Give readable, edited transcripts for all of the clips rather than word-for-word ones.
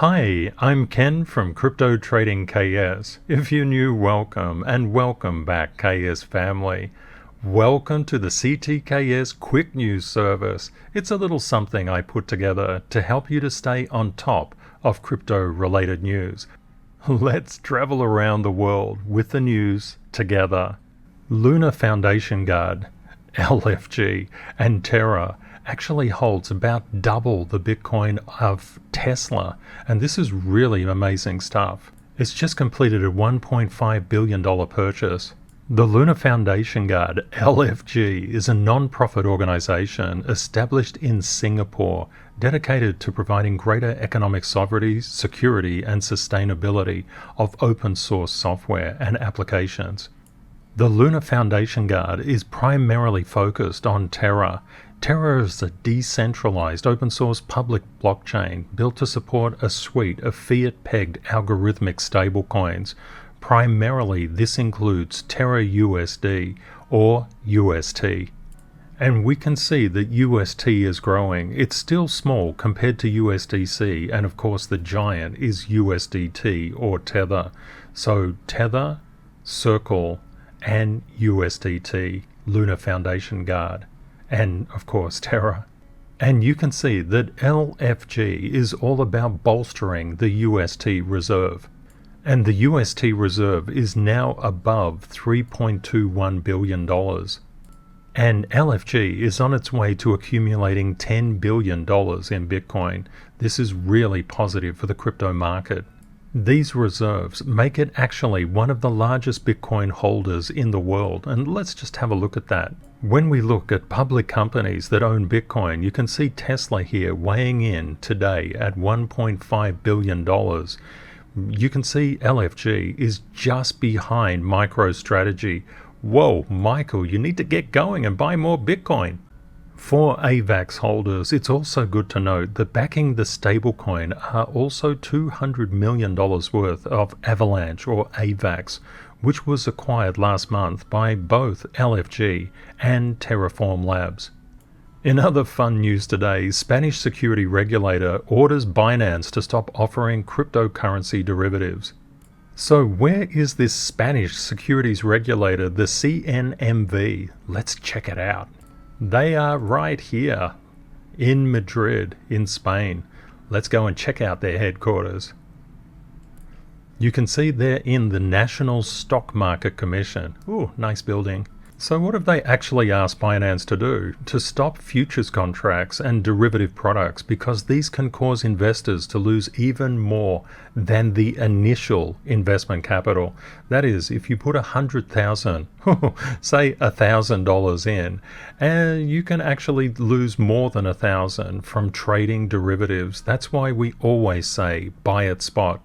Hi, I'm Ken from CryptoTradingKS. If you're new, welcome, and welcome back, KS family. Welcome to the CTKS Quick News Service. It's a little something I put together to help you to stay on top of crypto-related news. Let's travel around the world with the news together. Lunar Foundation Guard, LFG, and Terra actually holds about double the Bitcoin of Tesla, and this is really amazing stuff. It's just completed a $1.5 billion purchase. The Lunar Foundation Guard, LFG, is a non-profit organization established in Singapore, dedicated to providing greater economic sovereignty, security, and sustainability of open source software and applications. The Lunar Foundation Guard is primarily focused on Terra. Terra is a decentralized open-source public blockchain built to support a suite of fiat-pegged algorithmic stablecoins. Primarily, this includes Terra USD or UST. And we can see that UST is growing. It's still small compared to USDC, and of course the giant is USDT or Tether. So Tether, Circle, and USDT, Lunar Foundation Guard. And of course Terra. And you can see that LFG is all about bolstering the UST reserve. And the UST reserve is now above $3.21 billion. And LFG is on its way to accumulating $10 billion in Bitcoin. This is really positive for the crypto market. These reserves make it actually one of the largest Bitcoin holders in the world, and let's just have a look at that. When we look at public companies that own Bitcoin, you can see Tesla here weighing in today at $1.5 billion. You can see LFG is just behind MicroStrategy. Whoa, Michael, you need to get going and buy more Bitcoin. For AVAX holders, it's also good to note that backing the stablecoin are also $200 million worth of Avalanche or AVAX, which was acquired last month by both LFG and Terraform Labs. In other fun news today, Spanish security regulator orders Binance to stop offering cryptocurrency derivatives. So where is this Spanish securities regulator, the CNMV? Let's check it out. They are right here in Madrid, in Spain. Let's go and check out their headquarters. You can see they're in the National Stock Market Commission. Ooh, nice building. So what have they actually asked Binance to do? To stop futures contracts and derivative products, because these can cause investors to lose even more than the initial investment capital. That is, if you put $100,000, say $1,000 in, and you can actually lose more than $1,000 from trading derivatives. That's why we always say buy at spot.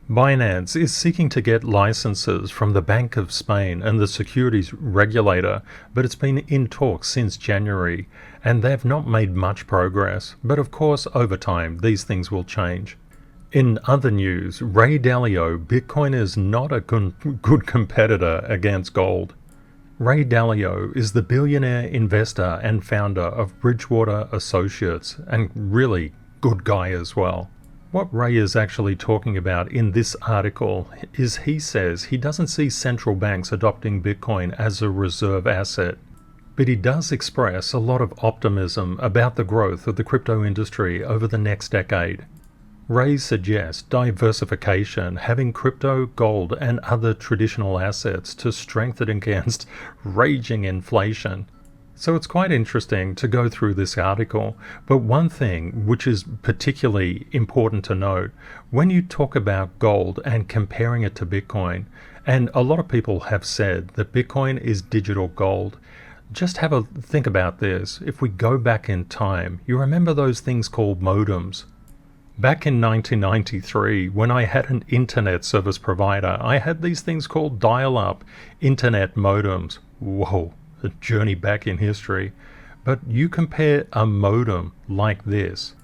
Binance is seeking to get licenses from the Bank of Spain and the securities regulator, but it's been in talks since January, and they've not made much progress. But of course, over time, these things will change. In other news, Ray Dalio, Bitcoin is not a good competitor against gold. Ray Dalio is the billionaire investor and founder of Bridgewater Associates, and really good guy as well. What Ray is actually talking about in this article is he says he doesn't see central banks adopting Bitcoin as a reserve asset, but he does express a lot of optimism about the growth of the crypto industry over the next decade. Ray suggests diversification, having crypto, gold, and other traditional assets to strengthen against raging inflation. So it's quite interesting to go through this article, but one thing which is particularly important to note, when you talk about gold and comparing it to Bitcoin, and a lot of people have said that Bitcoin is digital gold, just have a think about this. If we go back in time, you remember those things called modems? Back in 1993, when I had an internet service provider, I had these things called dial-up internet modems. Whoa. A journey back in history. But you compare a modem like this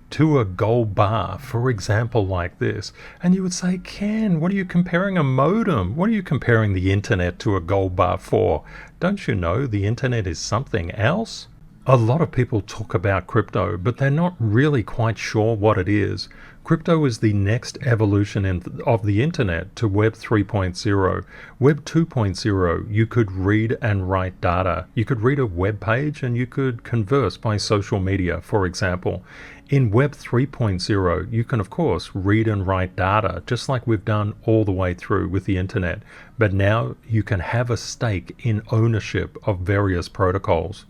to a gold bar, for example, like this, and you would say, Ken, what are you comparing a modem? What are you comparing the internet to a gold bar for? Don't you know the internet is something else? A lot of people talk about crypto, but they're not really quite sure what it is. Crypto is the next evolution of the internet to Web 3.0. Web 2.0, you could read and write data. You could read a web page and you could converse by social media, for example. In Web 3.0, you can of course read and write data, just like we've done all the way through with the internet. But now you can have a stake in ownership of various protocols.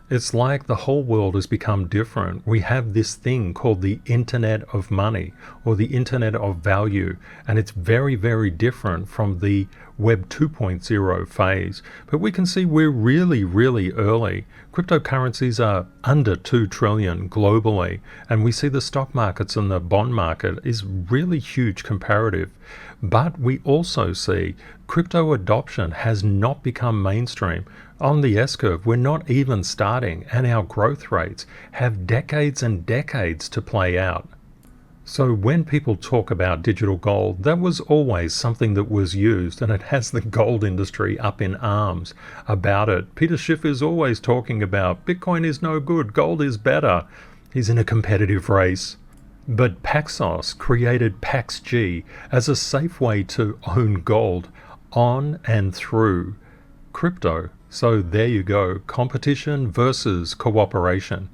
It's like the whole world has become different. We have this thing called the Internet of Money or the Internet of Value, and it's very, very different from the Web 2.0 phase. But we can see we're really, really early. Cryptocurrencies are under 2 trillion globally, and we see the stock markets and the bond market is really huge comparative. But we also see crypto adoption has not become mainstream. On the S-curve, we're not even starting, and our growth rates have decades and decades to play out. So when people talk about digital gold, that was always something that was used, and it has the gold industry up in arms about it. Peter Schiff is always talking about Bitcoin is no good, gold is better. He's in a competitive race. But Paxos created PaxG as a safe way to own gold on and through crypto. So there you go, competition versus cooperation.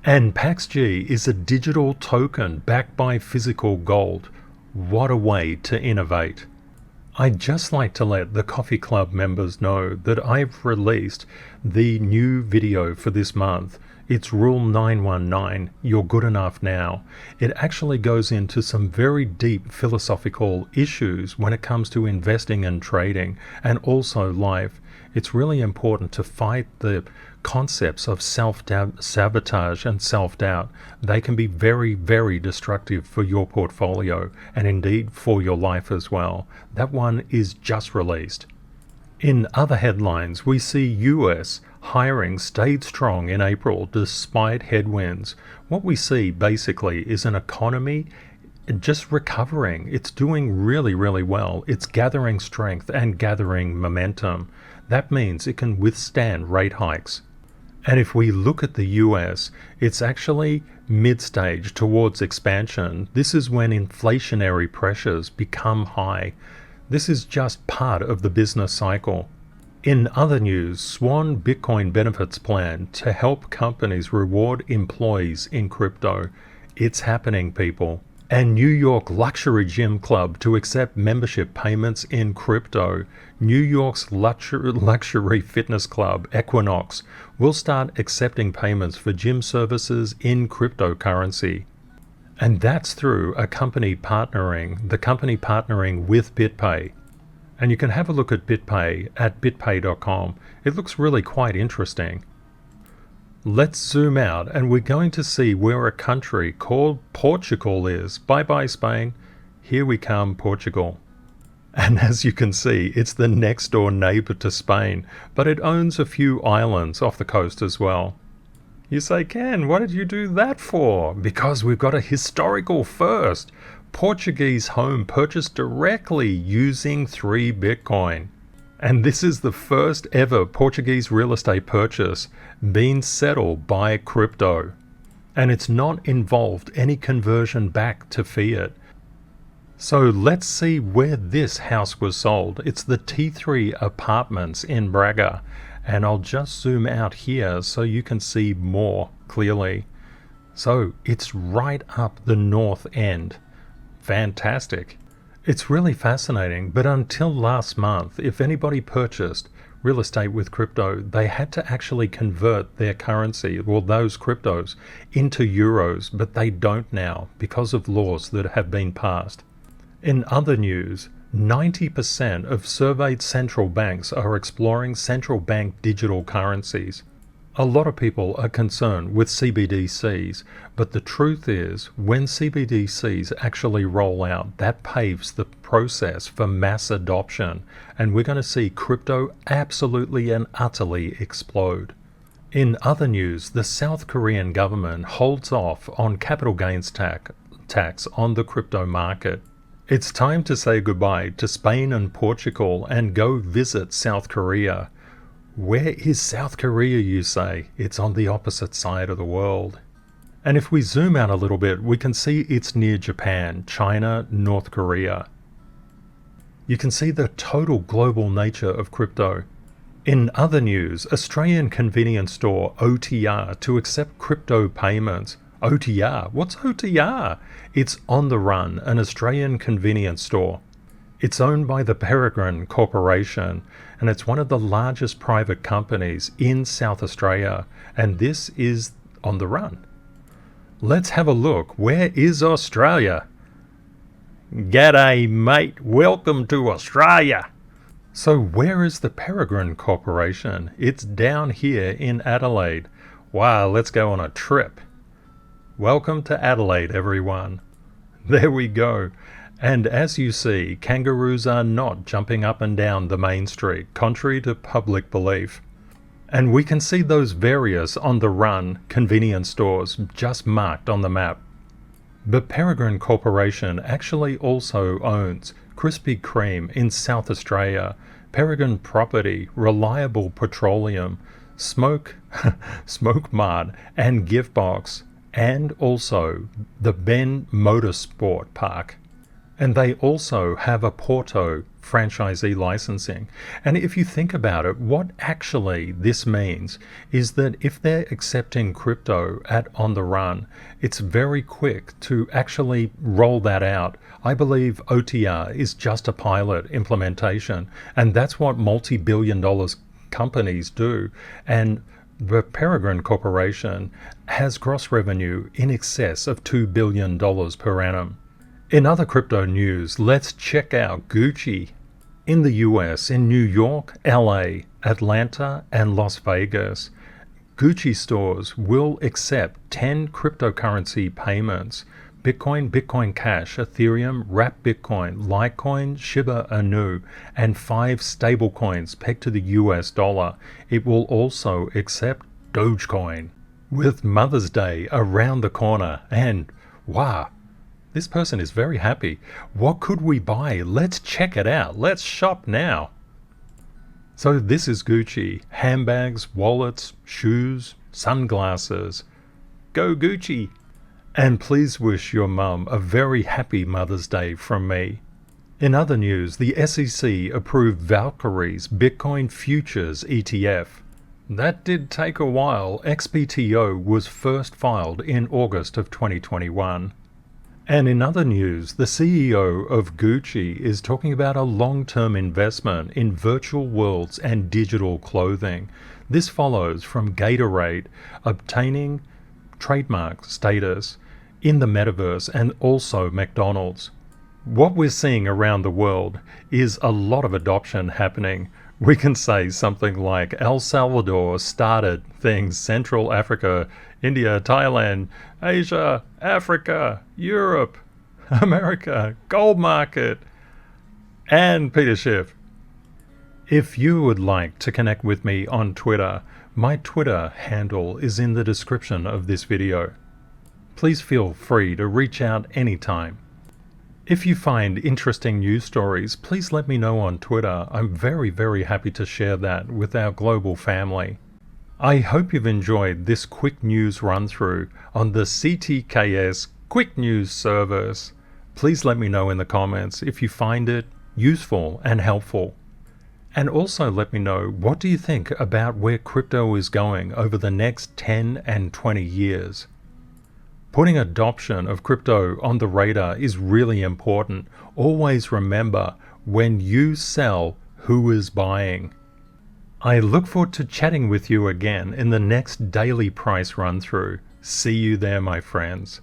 And PaxG is a digital token backed by physical gold. What a way to innovate. I'd just like to let the Coffee Club members know that I've released the new video for this month. It's Rule 919, You're Good Enough Now. It actually goes into some very deep philosophical issues when it comes to investing and trading, and also life. It's really important to fight the concepts of self-sabotage and self-doubt. They can be very, very destructive for your portfolio and indeed for your life as well. That one is just released. In other headlines, we see US hiring stayed strong in April despite headwinds. What we see basically is an economy just recovering. It's doing really, really well. It's gathering strength and gathering momentum. That means it can withstand rate hikes. And if we look at the US, it's actually mid-stage towards expansion. This is when inflationary pressures become high. This is just part of the business cycle. In other news, Swan Bitcoin benefits plan to help companies reward employees in crypto. It's happening, people. And New York Luxury Gym Club to accept membership payments in crypto. New York's luxury fitness club, Equinox, will start accepting payments for gym services in cryptocurrency. And that's through the company partnering with BitPay. And you can have a look at BitPay at bitpay.com. It looks really quite interesting. Let's zoom out and we're going to see where a country called Portugal is. Bye-bye Spain. Here we come, Portugal. And as you can see, it's the next door neighbor to Spain, but it owns a few islands off the coast as well. You say, Ken, what did you do that for? Because we've got a historical first. Portuguese home purchased directly using 3 Bitcoin. And this is the first ever Portuguese real estate purchase being settled by crypto. And it's not involved any conversion back to fiat. So let's see where this house was sold. It's the T3 Apartments in Braga. And I'll just zoom out here so you can see more clearly. So it's right up the north end. Fantastic. It's really fascinating, but until last month, if anybody purchased real estate with crypto, they had to actually convert their currency, well, those cryptos, into euros, but they don't now because of laws that have been passed. In other news, 90% of surveyed central banks are exploring central bank digital currencies. A lot of people are concerned with CBDCs, but the truth is, when CBDCs actually roll out, that paves the process for mass adoption, and we're going to see crypto absolutely and utterly explode. In other news, the South Korean government holds off on capital gains tax on the crypto market. It's time to say goodbye to Spain and Portugal and go visit South Korea. Where is South Korea, you say? It's on the opposite side of the world. And if we zoom out a little bit, we can see it's near Japan, China, North Korea. You can see the total global nature of crypto. In other news, Australian convenience store OTR to accept crypto payments. OTR? What's OTR? It's On the Run, an Australian convenience store. It's owned by the Peregrine Corporation, and it's one of the largest private companies in South Australia, and this is On the Run. Let's have a look. Where is Australia? G'day, mate. Welcome to Australia. So where is the Peregrine Corporation? It's down here in Adelaide. Wow, let's go on a trip. Welcome to Adelaide, everyone. There we go. And as you see, kangaroos are not jumping up and down the main street, contrary to public belief. And we can see those various On the Run convenience stores just marked on the map. But Peregrine Corporation actually also owns Krispy Kreme in South Australia, Peregrine Property, Reliable Petroleum, Smoke Mart, and Giftbox, and also the Ben Motorsport Park. And they also have a Porto franchisee licensing. And if you think about it, what actually this means is that if they're accepting crypto at On the Run, it's very quick to actually roll that out. I believe OTR is just a pilot implementation, and that's what multi-billion-dollar companies do. And the Peregrine Corporation has gross revenue in excess of $2 billion per annum. In other crypto news, let's check out Gucci. In the US, in New York, LA, Atlanta, and Las Vegas, Gucci stores will accept 10 cryptocurrency payments: Bitcoin, Bitcoin Cash, Ethereum, Wrapped Bitcoin, Litecoin, Shiba Inu, and 5 stablecoins pegged to the US dollar. It will also accept Dogecoin. With Mother's Day around the corner, and wow, this person is very happy. What could we buy? Let's check it out. Let's shop now. So this is Gucci. Handbags, wallets, shoes, sunglasses. Go Gucci! And please wish your mum a very happy Mother's Day from me. In other news, the SEC approved Valkyrie's Bitcoin Futures ETF. That did take a while. XBTO was first filed in August of 2021. And in other news, the CEO of Gucci is talking about a long-term investment in virtual worlds and digital clothing. This follows from Gatorade obtaining trademark status in the metaverse, and also McDonald's. What we're seeing around the world is a lot of adoption happening. We can say something like El Salvador started things, Central Africa, India, Thailand, Asia, Africa, Europe, America, gold market, and Peter Schiff. If you would like to connect with me on Twitter, my Twitter handle is in the description of this video. Please feel free to reach out anytime. If you find interesting news stories, please let me know on Twitter. I'm very, very happy to share that with our global family. I hope you've enjoyed this quick news run through on the CTKS Quick News Service. Please let me know in the comments if you find it useful and helpful. And also let me know, what do you think about where crypto is going over the next 10 and 20 years? Putting adoption of crypto on the radar is really important. Always remember, when you sell, who is buying? I look forward to chatting with you again in the next daily price run through. See you there, my friends.